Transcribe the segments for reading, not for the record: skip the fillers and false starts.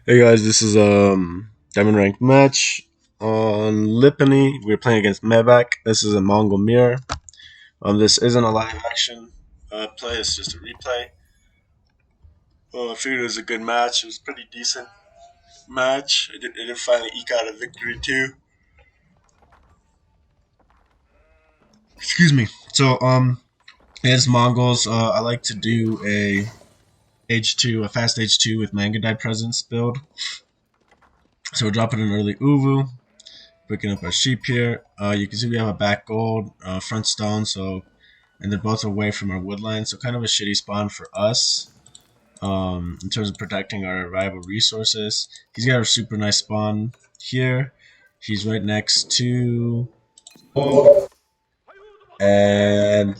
Hey guys, this is diamond ranked match on Lipany. We're playing against Mevak. This is a Mongol mirror. This isn't a live action play. It's just a replay. I figured it was a good match. It was a pretty decent match. It did finally eke out a victory too. Excuse me. It's Mongols. I like to do a fast H2 with Mangudai presence build. So we're dropping an early Uvu. Picking up our sheep here. You can see we have a back gold, front stone, and they're both away from our woodline, so kind of a shitty spawn for us in terms of protecting our rival resources. He's got a super nice spawn here. He's right next to and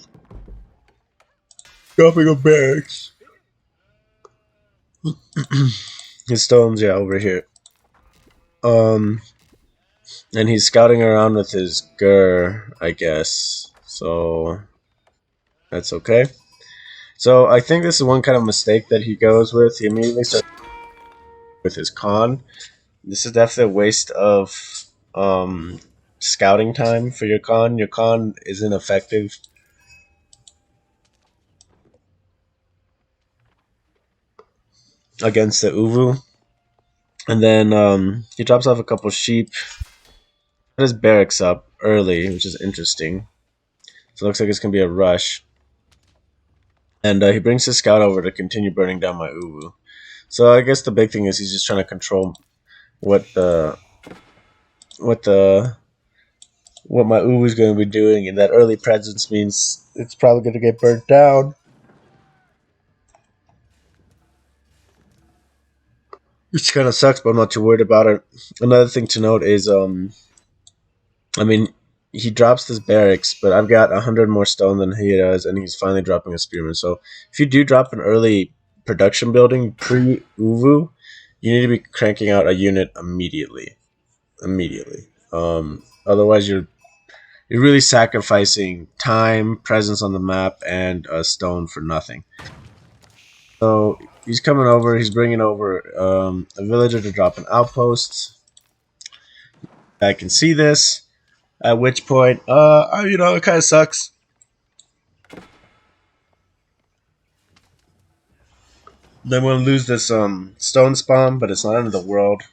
dropping a barracks. His stones, yeah, over here. Um, and he's scouting around with his gur, I guess. So that's okay. So I think this is one kind of mistake that he goes with. He immediately starts with his con. This is definitely a waste of scouting time for your con. Your con isn't effective against the Uvu. And then he drops off a couple sheep. Put his barracks up early, which is interesting. So it looks like it's going to be a rush. And he brings his scout over to continue burning down my Uvu. So I guess the big thing is he's just trying to control what what the what my Uwu is going to be doing, and that early presence means it's probably going to get burnt down. Which kind of sucks, but I'm not too worried about it. Another thing to note is, I mean, he drops this barracks, but I've got 100 more stone than he does, and he's finally dropping a spearman. So if you do drop an early production building pre-Uvu, you need to be cranking out a unit immediately. Otherwise, you're really sacrificing time, presence on the map, and a stone for nothing. So he's coming over. He's bringing over a villager to drop an outpost. I can see this. At which point, it kind of sucks. Then we'll lose this stone spawn, but it's not end of the world.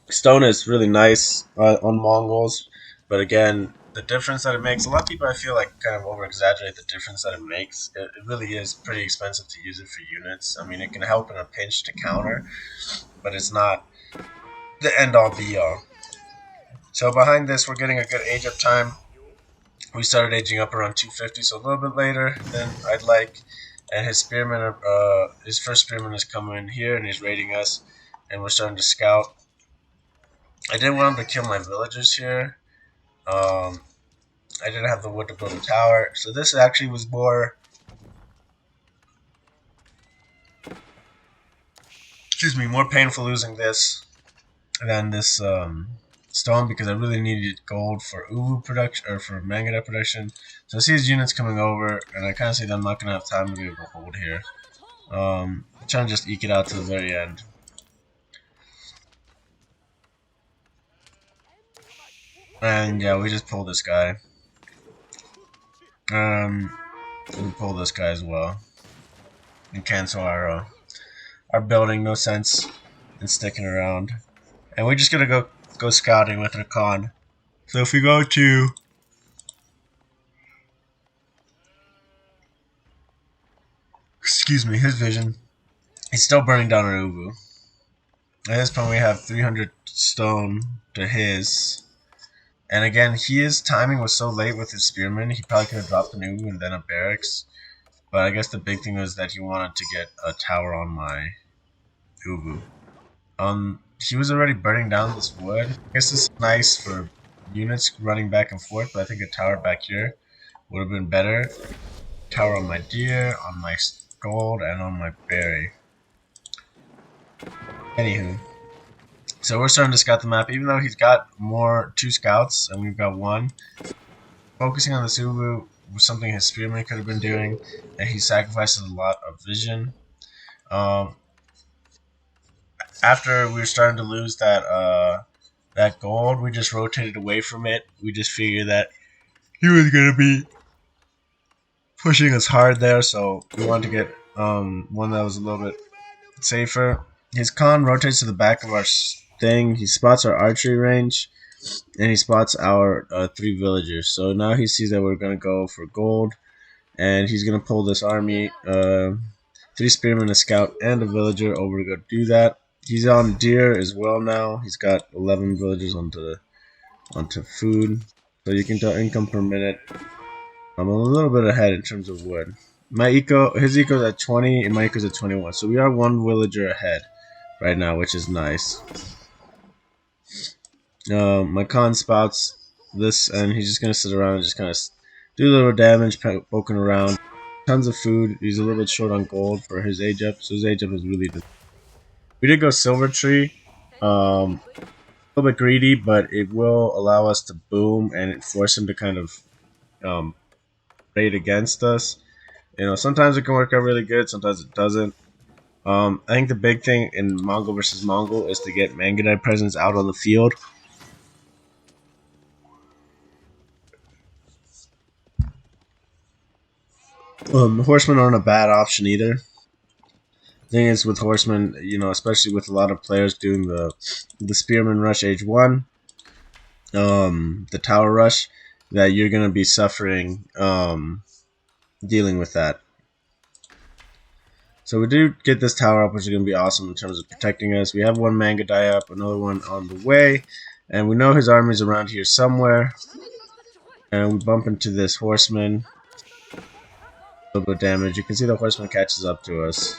Stone is really nice on Mongols, but again, the difference that it makes, a lot of people I feel like kind of over exaggerate the difference that it makes. It really is pretty expensive to use it for units. I mean, it can help in a pinch to counter, but it's not the end all be all. So behind this, we're getting a good age up time. We started aging up around 250, so a little bit later than I'd like. And his first spearman is coming in here, and he's raiding us, and we're starting to scout. I didn't want him to kill my villagers here. I didn't have the wood to build a tower, so this actually was more, more painful losing this than this stone, because I really needed gold for Uwu production, or for Mangudai production. So I see his units coming over, and I kind of see that I'm not going to have time to be able to hold here. I'm trying to just eke it out to the very end. And yeah, we just pulled this guy. We pull this guy as well. And cancel our building. No sense in sticking around. And we're just gonna go scouting with our con. So if we go to his vision, he's still burning down our Ubu. At this point we have 300 stone to his. And again, his timing was so late with his spearman, he probably could have dropped an Ubu and then a barracks. But I guess the big thing was that he wanted to get a tower on my Ubu. He was already burning down this wood. I guess this is nice for units running back and forth, but I think a tower back here would have been better. Tower on my deer, on my gold, and on my berry. Anywho, so we're starting to scout the map, even though he's got two scouts and we've got one. Focusing on the Subaru was something his spearman could have been doing, and he sacrifices a lot of vision. after we were starting to lose that gold, we just rotated away from it. We just figured that he was gonna be pushing us hard there, so we wanted to get one that was a little bit safer. His con rotates to the back of our thing. He spots our archery range, and he spots our 3 villagers. So now he sees that we're gonna go for gold, and he's gonna pull this army, 3 spearmen, a scout, and a villager over to go do that. He's on deer as well now. He's got 11 villagers onto food, so you can tell income per minute. I'm a little bit ahead in terms of wood. His eco's at 20, and my eco's at 21. So we are 1 villager ahead right now, which is nice. My con spouts this, and he's just gonna sit around and just kind of do a little damage, poking around. Tons of food. He's a little bit short on gold for his age up, so his age up is really. We did go silver tree. A little bit greedy, but it will allow us to boom and force him to kind of raid against us. Sometimes it can work out really good, sometimes it doesn't. I think the big thing in Mongol versus Mongol is to get Mangudai presence out on the field. Horsemen aren't a bad option either. Thing is with horsemen, especially with a lot of players doing the spearman rush age 1, the tower rush, that you're gonna be suffering dealing with that. So we do get this tower up, which is going to be awesome in terms of protecting us. We have 1 Mangudai up, another one on the way, and we know his army's around here somewhere. And we bump into this horseman. A little bit of damage. You can see the horseman catches up to us.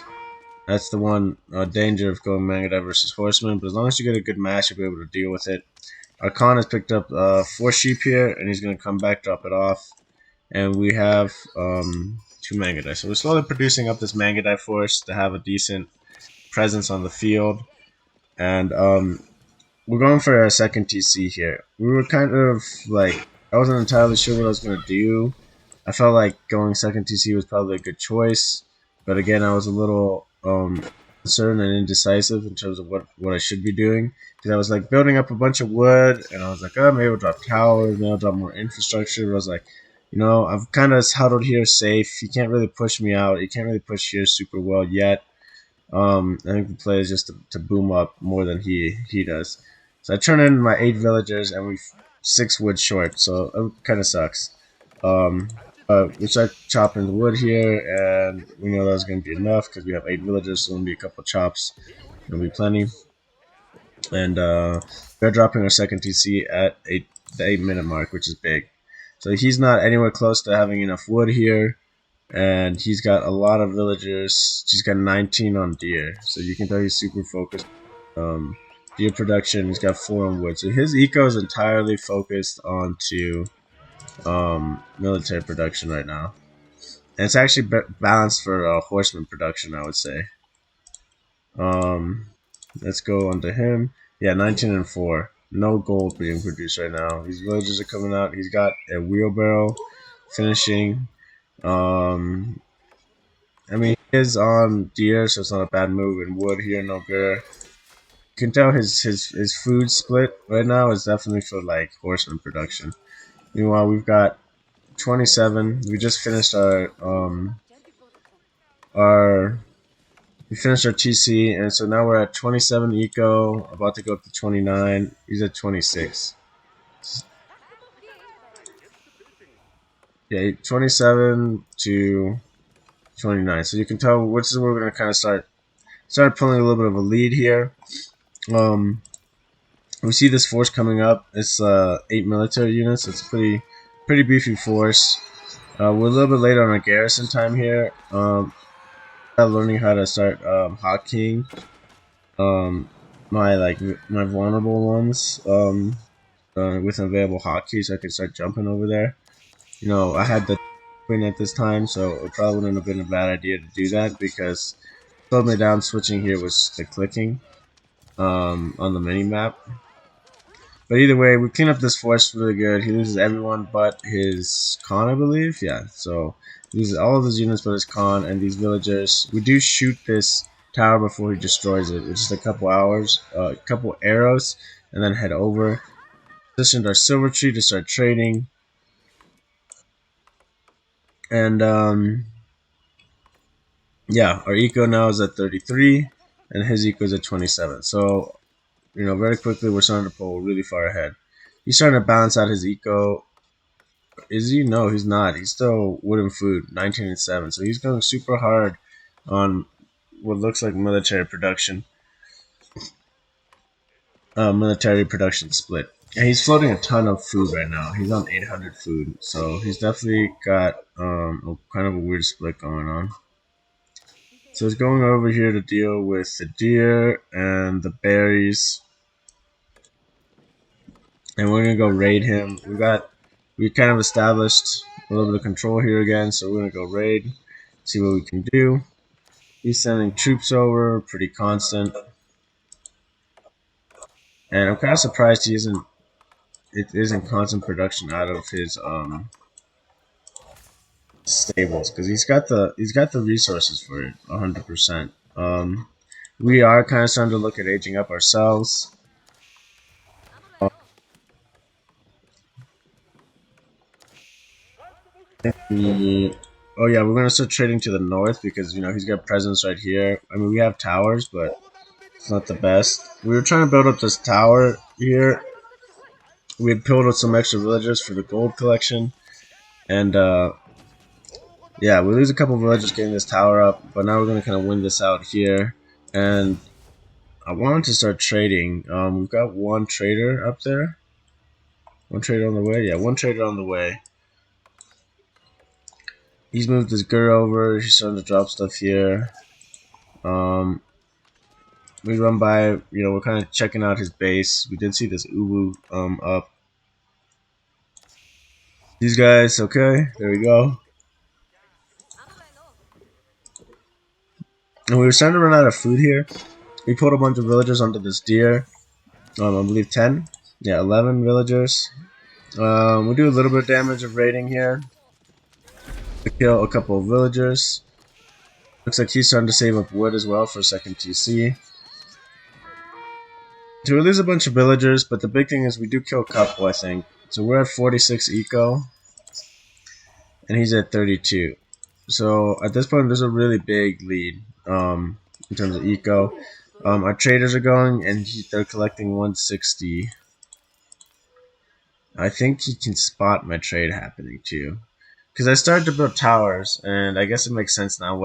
That's the one danger of going Mangudai versus horseman, but as long as you get a good match, you'll be able to deal with it. Our Khan has picked up 4 sheep here, and he's going to come back, drop it off. And we have 2 Mangudai. So we're slowly producing up this Mangudai force to have a decent presence on the field. And we're going for a second TC here. We were kind of like, I wasn't entirely sure what I was going to do. I felt like going second TC was probably a good choice. But again, I was a little uncertain and indecisive in terms of what I should be doing. Because I was like building up a bunch of wood, and I was like, oh, maybe I'll drop towers, maybe I'll drop more infrastructure. But I was like, I've kind of huddled here safe. He can't really push me out. He can't really push here super well yet. I think the play is just to boom up more than he does. So I turn in my 8 villagers, and we 6 wood short. So it kind of sucks. We start chopping the wood here, and we know that's going to be enough because we have 8 villagers, so it'll be a couple chops. It'll be plenty. And we're dropping our second TC at the 8-minute mark, which is big. So he's not anywhere close to having enough wood here, and he's got a lot of villagers. He's got 19 on deer, so you can tell he's super focused. Deer production, he's got 4 on wood. So his eco is entirely focused onto military production right now. And it's actually balanced for horseman production, I would say. Let's go on to him. Yeah, 19 and 4. No gold being produced right now. These villagers are coming out. He's got a wheelbarrow finishing. I mean, he is on deer, so it's not a bad move. In wood here, no bear. You can tell his food split right now is definitely for like horseman production. Meanwhile, we've got 27. We just finished our we finished our TC, and so now we're at 27 eco, about to go up to 29. He's at 26. Yeah, 27 to 29. So you can tell which is where we're going to kind of start pulling a little bit of a lead here. We see this force coming up. It's 8 military units. It's a pretty beefy force. We're a little bit late on our garrison time here. Learning how to start hotkeying my vulnerable ones with available hotkeys, so I can start jumping over there. I had the win at this time, so it probably wouldn't have been a bad idea to do that because slowed me down. Switching here was the clicking on the mini map. But either way, we clean up this force really good. He loses everyone but his Khan, I believe. Yeah, so he loses all of his units but his Khan and these villagers. We do shoot this tower before he destroys it. It's just a couple hours, a couple arrows, and then head over. Positioned our silver tree to start trading, and yeah, our eco now is at 33, and his eco is at 27. So very quickly we're starting to pull really far ahead. He's starting to balance out his eco. Is he? No, he's not. He's still wooden food, 19 and 7. So he's going super hard on what looks like military production split. And he's floating a ton of food right now. He's on 800 food, so he's definitely got kind of a weird split going on. So he's going over here to deal with the deer and the berries, and we're gonna go raid him. We kind of established a little bit of control here again, so we're gonna go raid, see what we can do. He's sending troops over, pretty constant, and I'm kind of surprised it isn't constant production out of his stables, because he's got the resources for it 100%. We are kind of starting to look at aging up ourselves. Oh yeah, we're gonna start trading to the north because he's got presence right here. I mean, we have towers, but it's not the best. We were trying to build up this tower here. We had built up some extra villagers for the gold collection, and yeah, we lose a couple villagers getting this tower up, but now we're gonna kind of win this out here. And I wanted to start trading. We've got one trader up there. One trader on the way. Yeah, one trader on the way. He's moved his girl over. He's starting to drop stuff here. We run by. We're kind of checking out his base. We did see this uwu up. These guys, okay. There we go. And we were starting to run out of food here. We put a bunch of villagers onto this deer. I believe 10. Yeah, 11 villagers. We do a little bit of damage of raiding here. We kill a couple of villagers. Looks like he's starting to save up wood as well for second TC. So we lose a bunch of villagers, but the big thing is we do kill a couple, I think. So we're at 46 eco, and he's at 32. So at this point, there's a really big lead in terms of eco. Our traders are going, and they're collecting 160. I think he can spot my trade happening too, because I started to build towers, and I guess it makes sense now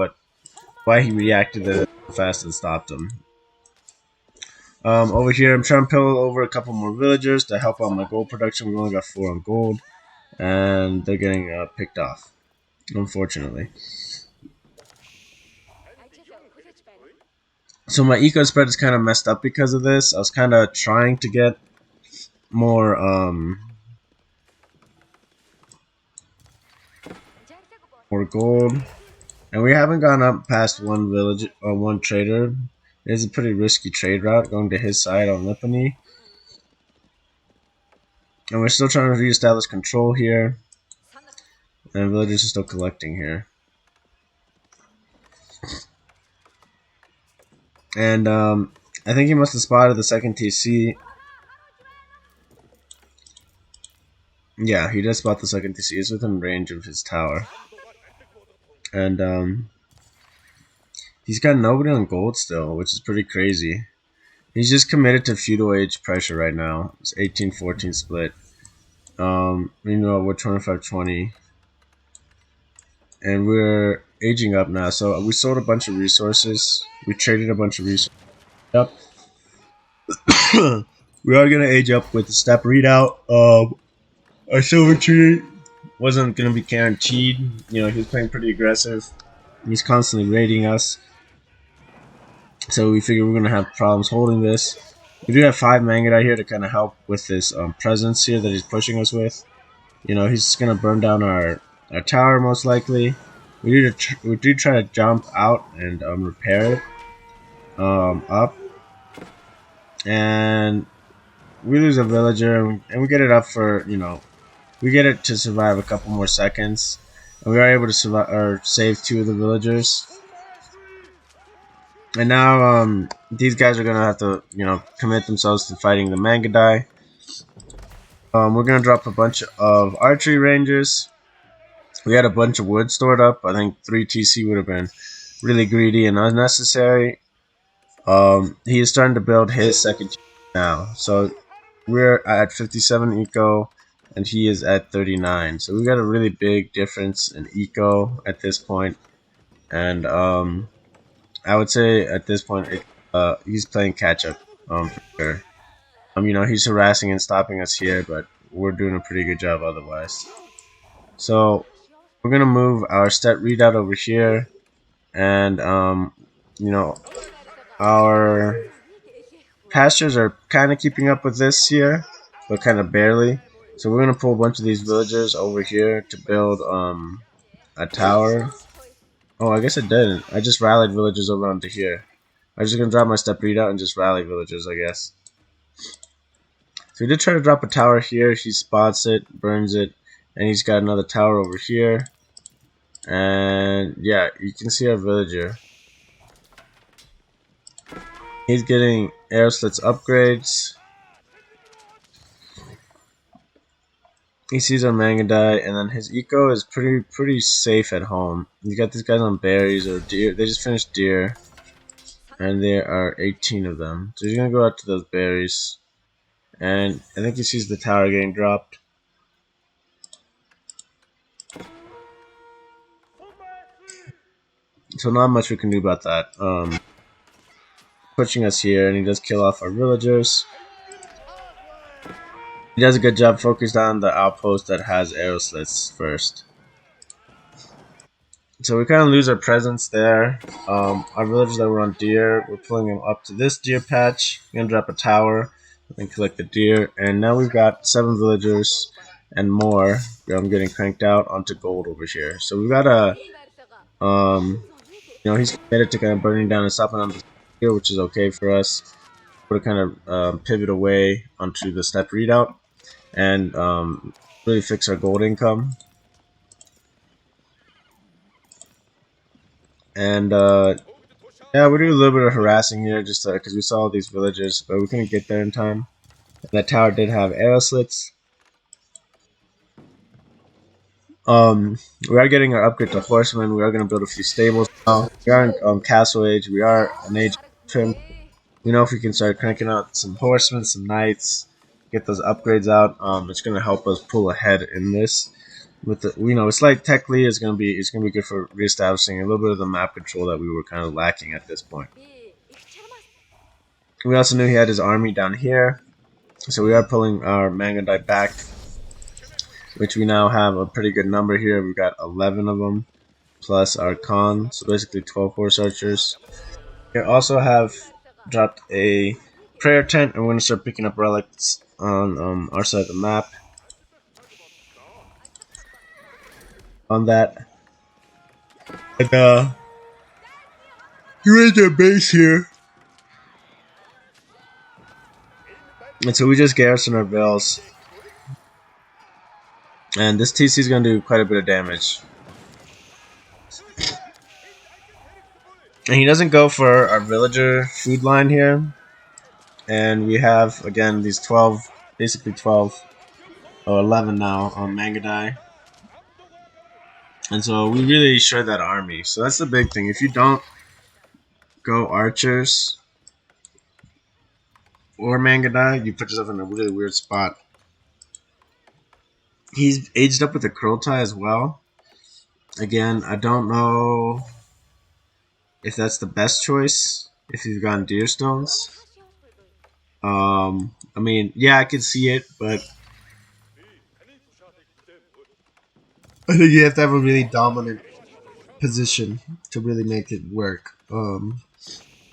why he reacted that fast and stopped him. Over here, I'm trying to pull over a couple more villagers to help out my gold production. We only got 4 on gold, and they're getting picked off, unfortunately. So my eco spread is kind of messed up because of this. I was kind of trying to get more gold, and we haven't gone up past one village or one trader. It is a pretty risky trade route going to his side on Lipany, and we're still trying to reestablish control here, and villagers are still collecting here. And I think he must have spotted the second TC. Yeah, he did spot the second TC. He's within range of his tower. And he's got nobody on gold still, which is pretty crazy. He's just committed to feudal age pressure right now. It's 18-14 split. We're 25-20. And we're aging up now. So we sold a bunch of resources. We traded a bunch of resources. Yep. We are gonna age up with the step readout. Our silver tree wasn't gonna be guaranteed. He was playing pretty aggressive. He's constantly raiding us, so we figured we're gonna have problems holding this. We do have 5 Mangudai here to kind of help with this presence here that he's pushing us with. He's just gonna burn down our tower most likely. We do try to jump out and repair it up, and we lose a villager, and we get it up for we get it to survive a couple more seconds, and we are able to survive or save 2 of the villagers. And now these guys are gonna have to commit themselves to fighting the Mangudai. We're gonna drop a bunch of archery rangers. We had a bunch of wood stored up. I think 3 TC would have been really greedy and unnecessary. He is starting to build his second team now. So we're at 57 eco and he is at 39. So we got a really big difference in eco at this point. And I would say at this point he's playing catch up for sure. He's harassing and stopping us here, but we're doing a pretty good job otherwise. So we're gonna move our stat readout over here, and our pastures are kind of keeping up with this here, but kind of barely. So we're gonna pull a bunch of these villagers over here to build a tower. Oh, I guess I didn't. I just rallied villagers over onto here. I'm just gonna drop my step readout and just rally villagers, I guess. So he did try to drop a tower here. He spots it, burns it, and he's got another tower over here. And yeah, you can see our villager. He's getting arrow slits upgrades. He sees our Mangudai, and then his eco is pretty safe at home. He's got these guys on berries or deer. They just finished deer, and there are 18 of them. So he's gonna go out to those berries, and I think he sees the tower getting dropped. So not much we can do about that. Pushing us here, and he does kill off our villagers. He does a good job focused on the outpost that has arrow slits first. So we kind of lose our presence there. Our villagers that were on deer, we're pulling them up to this deer patch. We're going to drop a tower and collect the deer. And now we've got 7 villagers and more. I'm getting cranked out onto gold over here. So we've got a, he's committed to kind of burning down and stopping on the deer, which is okay for us. We're kind of pivot away onto the step readout and really fix our gold income. And yeah, we're doing a little bit of harassing here just because we saw all these villagers, but we couldn't get there in time. And that tower did have arrow slits. We are getting our upgrade to horsemen. We are going to build a few stables now. We are in castle age. We are an age trim. We know if we can start cranking out some horsemen, some knights, get those upgrades out, it's going to help us pull ahead in this. With the, it's like technically it's gonna be good for reestablishing a little bit of the map control that we were kind of lacking at this point. We also knew he had his army down here, so we are pulling our Mangudai back, which we now have a pretty good number here. We've got 11 of them plus our Khan, so basically 12 horse archers. We also have dropped a prayer tent, and we're gonna start picking up relics on our side of the map. On that. And you raise their base here. And so we just garrison our vills. And this TC is going to do quite a bit of damage. And he doesn't go for our villager food line here. And we have, again, these 12, basically 12, or 11 now on Mangudai. And so we really shred that army. So that's the big thing. If you don't go archers or Mangudai, you put yourself in a really weird spot. He's aged up with a Kurultai as well. Again, I don't know if that's the best choice. If he's gotten deer stones. I mean, yeah, I can see it, but I think you have to have a really dominant position to really make it work.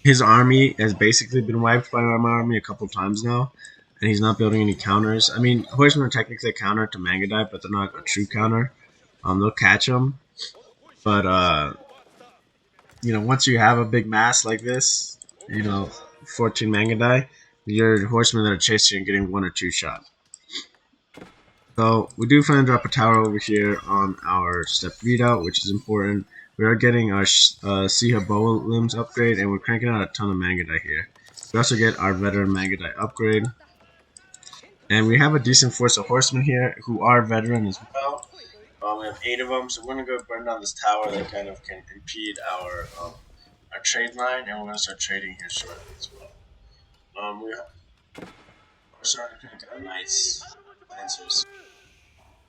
His army has basically been wiped by my army a couple times now, and he's not building any counters. I mean, horsemen are technically a counter to Mangudai, but they're not a true counter. They'll catch them, but once you have a big mass like this, 14 Mangudai, your horsemen that are chasing you and getting 1 or 2 shots. So we do finally drop a tower over here on our step readout, which is important. We are getting our Sihaboa limbs upgrade, and we're cranking out a ton of Mangudai here. We also get our veteran Mangudai upgrade. And we have a decent force of horsemen here who are veteran as well. We have 8 of them, so we're going to go burn down this tower that kind of can impede our trade line, and we're going to start trading here shortly as well. We're starting to get a nice lancers,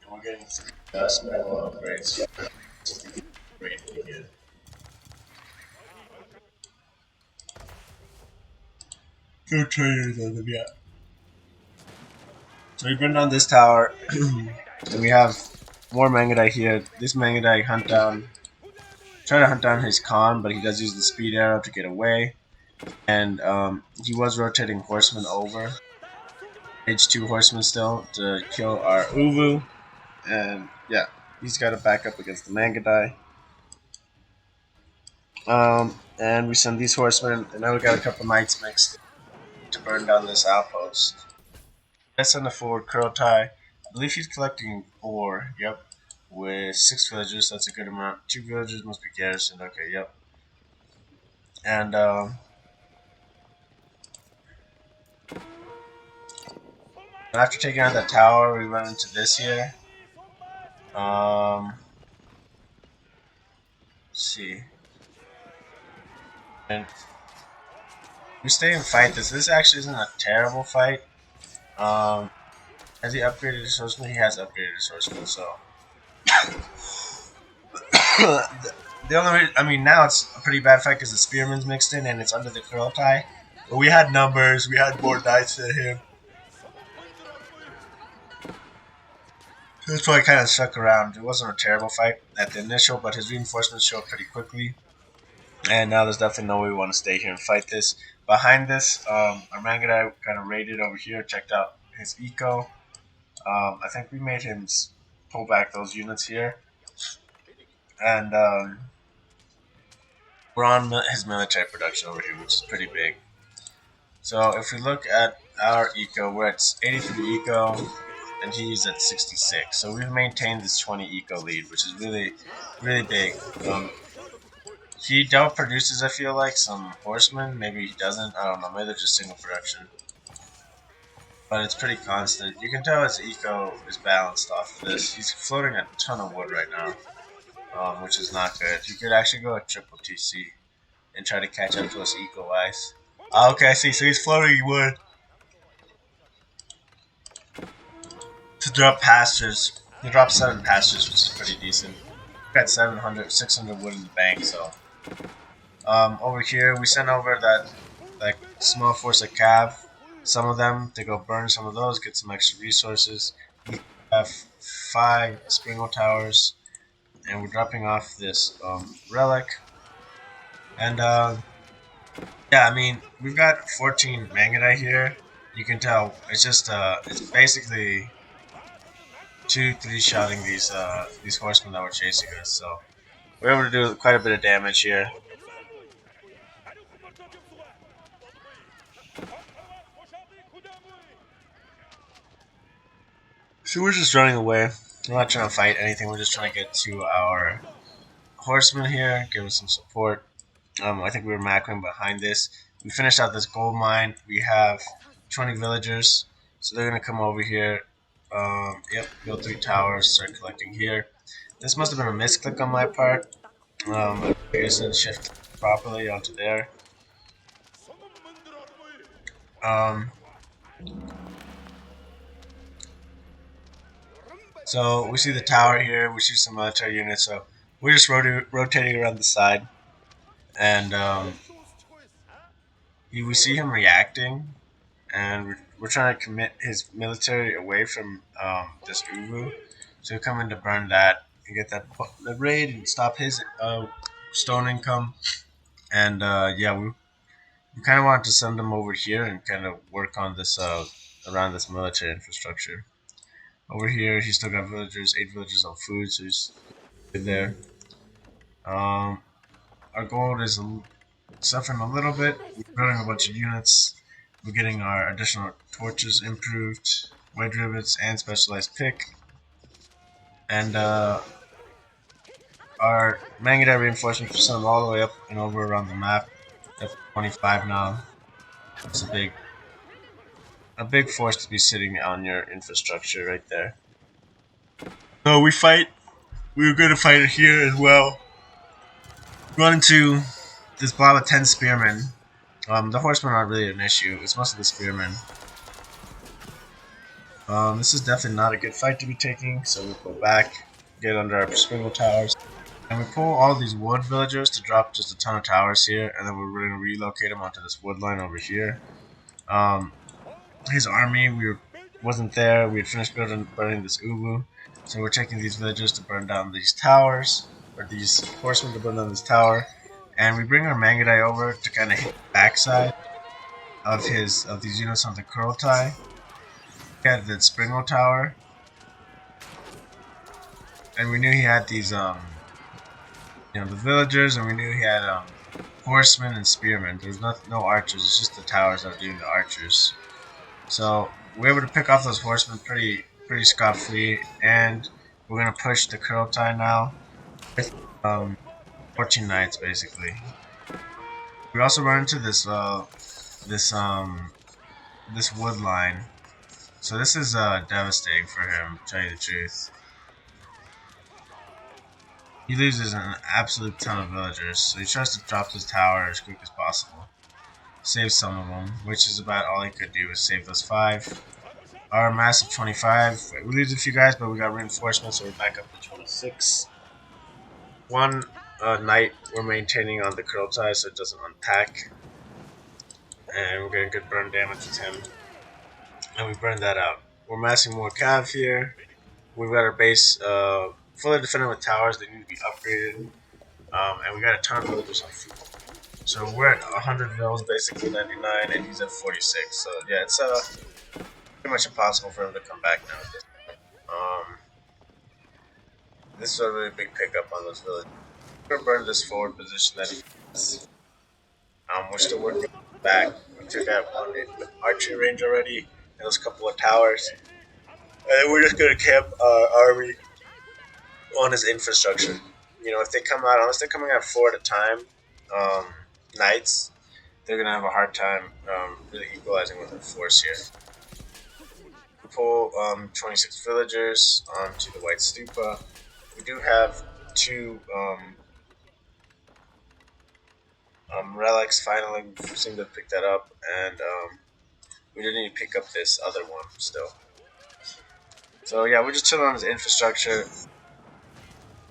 and we're getting 3 special upgrades. Great again. Good traders on them, yeah. So we burn down this tower, and we have more Mangudai here. This Mangudai try to hunt down his Khan, but he does use the speed arrow to get away. And he was rotating horsemen over. Stage 2 horsemen still to kill our Uvu. And yeah, he's got to back up against the Mangudai. And we send these horsemen, and now we got a couple knights mixed to burn down this outpost. I send a forward Kurotai. I believe he's collecting 4, yep. With 6 villagers, that's a good amount. 2 villagers must be garrisoned, okay, yep. And after taking out that tower, we run into this here. Let's see. And we stay and fight this. This actually isn't a terrible fight. Has he upgraded his horseman? He has upgraded his horseman, so. The only reason, I mean, now it's a pretty bad fight because the spearman's mixed in and it's under the Kurotai. But we had numbers, we had more knights than him. So that's why I kind of stuck around. It wasn't a terrible fight at the initial, but his reinforcements showed up pretty quickly. And now there's definitely no way we want to stay here and fight this. Behind this, our Mangudai kind of raided over here, checked out his eco. I think we made him pull back those units here. And we're on his military production over here, which is pretty big. So if we look at our eco, we're at 83 eco, and he's at 66. So we've maintained this 20 eco lead, which is really, really big. He double produces, I feel like, some horsemen. Maybe he doesn't. I don't know. Maybe they're just single production. But it's pretty constant. You can tell his eco is balanced off of this. He's floating a ton of wood right now, which is not good. He could actually go at triple TC and try to catch up to us eco-wise. Okay, I see. So he's floating wood to drop pastures. He dropped 7 pastures, which is pretty decent. We got 600 wood in the bank, so. Over here, we sent over that small force of cav. Some of them to go burn some of those, get some extra resources. We have 5 Springle towers, and we're dropping off this relic. And yeah, I mean, we've got 14 Mangudai here. You can tell it's just it's basically 2-3 shotting these horsemen that were chasing us. So we're able to do quite a bit of damage here. So we're just running away. We're not trying to fight anything. We're just trying to get to our horsemen here, give them some support. I think we were macroing behind this. We finished out this gold mine. We have 20 villagers, so they're gonna come over here. Yep, build 3 towers, start collecting here. This must have been a misclick on my part. I didn't shift properly onto there. So we see the tower here. We see some military units. So we're just rotating around the side, and we see him reacting, and we're trying to commit his military away from this Uvu. So we're coming to burn that and get that the raid and stop his stone income. And yeah, we kind of wanted to send them over here and kind of work on this around this military infrastructure. Over here, he's still got villagers, 8 villagers on food, so he's good there. Our gold is suffering a little bit. We're building a bunch of units. We're getting our additional torches improved, wedge rivets, and specialized pick. And our our Mangudai reinforcements sent them all the way up and over around the map. That's 25 now. It's a big force to be sitting on your infrastructure right there. So we fight. We were going to fight it here as well. Run into this blob of 10 spearmen. The horsemen aren't really an issue. It's mostly the spearmen. This is definitely not a good fight to be taking, so we go back, get under our sprinkle towers, and we pull all these wood villagers to drop just a ton of towers here, and then we're going to relocate them onto this wood line over here. His army wasn't there. We had finished burning this ubu, so we're taking these villagers to burn down these towers, or these horsemen to burn down this tower, and we bring our Mangudai over to kind of hit the backside of these units on the Kurultai. He had the Springle Tower, and we knew he had these the villagers, and we knew he had horsemen and spearmen. There's no archers. It's just the towers that are doing the archers. So we're able to pick off those horsemen pretty scot free, and we're gonna push the Kurultai now with 14 knights basically. We also run into this wood line. So this is devastating for him, to tell you the truth. He loses an absolute ton of villagers, so he tries to drop his tower as quick as possible. Save some of them, which is about all he could do, is save those 5. Our massive 25. We lose a few guys, but we got reinforcements, so we're back up to 26. One knight we're maintaining on the Kurultai so it doesn't unpack. And we're getting good burn damage with him. And we burned that out. We're massing more cav here. We've got our base fully defended with towers that need to be upgraded. And we got a ton of villagers on food. So we're at 100 vills, basically 99, and he's at 46. So yeah, it's pretty much impossible for him to come back now. This is a really big pickup on those villagers. We're gonna burn this forward position that he has. We're still working back. We took out one archery range already, and those couple of towers. And then we're just gonna camp our army on his infrastructure. If they come out, unless they're coming out 4 at a time, knights, they're gonna have a hard time really equalizing with their force here. We pull 26 villagers onto the White Stupa. We do have 2 relics. Finally, we seem to pick that up, and we didn't even pick up this other one still. So yeah, we're just chilling on his infrastructure.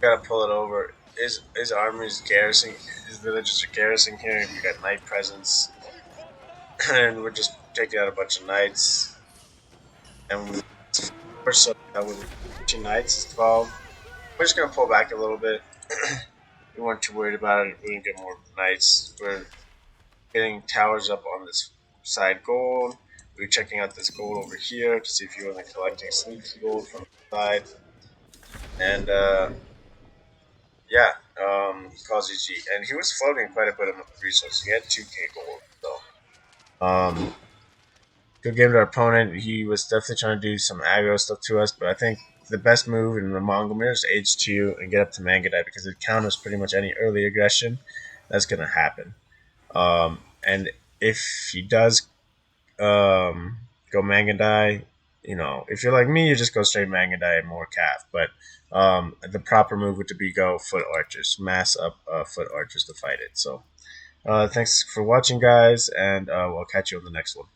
Gotta pull it over. His army is garrisoning. His villages are garrisoning here. We got knight presence, and we're just taking out a bunch of knights. And we're so with 2 knights involved. We're just gonna pull back a little bit. We weren't too worried about it. We didn't get more knights. We're getting towers up on this side gold. We're checking out this gold over here to see if you want to collecting sneaky gold from the side. And yeah, he calls EG, and he was floating quite a bit of resources. He had 2k gold, so good game to our opponent. He was definitely trying to do some aggro stuff to us, but I think the best move in the Mongol mirror is H2 and get up to Mangudai because it counters pretty much any early aggression that's going to happen. And if he does go Mangudai, if you're like me, you just go straight Mangudai and more calf. But the proper move would be go foot archers, mass up foot archers to fight it. So thanks for watching, guys, and we'll catch you on the next one.